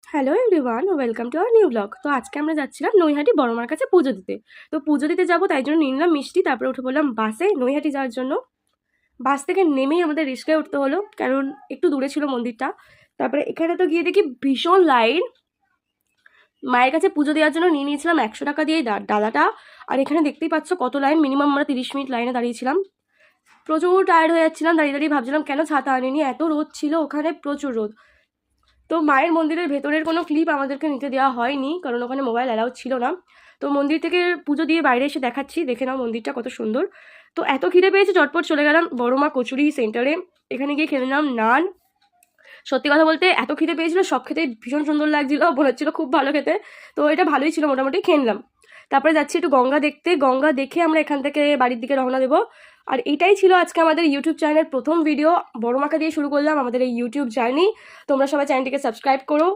Hello everyone, welcome to our new blog. তো আজকে আমরা যাচ্ছিলাম নৈহাটি বড় মার কাছে পুজো দিতে। তো পুজো দিতে যাবো, তাই জন্য নিলাম মিষ্টি, তারপরে উঠে পড়লাম বাসে নৈহাটি যাওয়ার জন্য। বাস থেকে নেমেই আমাদের রিস্কায় উঠতে হলো, কারণ একটু দূরে ছিল মন্দিরটা। তারপরে এখানে তো গিয়ে দেখি ভীষণ লাইন। মায়ের কাছে পুজো দেওয়ার জন্য নিয়ে নিয়েছিলাম 100 টাকা দিয়ে ডালাটা। আর এখানে দেখতেই পাচ্ছ কত লাইন, মিনিমাম আমরা 30 মিনিট লাইনে দাঁড়িয়েছিলাম। প্রচুর টায়ার্ড হয়ে যাচ্ছিলাম, দাঁড়িয়ে দাঁড়িয়ে ভাবছিলাম কেন ছাতা আনিনি, এত রোদ ছিল ওখানে, প্রচুর রোদ। তো মায়ের মন্দিরের ভেতরের কোনো ক্লিপ আমাদেরকে নিতে দেওয়া হয়নি, কারণ ওখানে মোবাইল অ্যালাউ ছিল না। তো মন্দির থেকে পুজো দিয়ে বাইরে এসে দেখাচ্ছি, দেখে নাও মন্দিরটা কত সুন্দর। তো এত খিদে পেয়েছে, চটপট চলে গেলাম বড়মা কচুরি সেন্টারে। এখানে গিয়ে খেয়ে নিলাম নান। সত্যি কথা বলতে এত খিদে পেয়েছিল, সব খেতে ভীষণ সুন্দর লাগছিল, মনে হচ্ছিল খুব ভালো খেতে। তো এটা ভালোই ছিল, মোটামুটি খেয়ে নিলাম। তারপরে যাচ্ছি একটু গঙ্গা দেখতে, গঙ্গা দেখে আমরা এখান থেকে বাড়ির দিকে রওনা দেবো। আর এটাই ছিল আজকে আমাদের ইউটিউব চ্যানেলের প্রথম ভিডিও। বড়মাকে দিয়ে শুরু করলাম আমাদের এই ইউটিউব জার্নি। তোমরা সবাই চ্যানেলটিকে সাবস্ক্রাইব করো,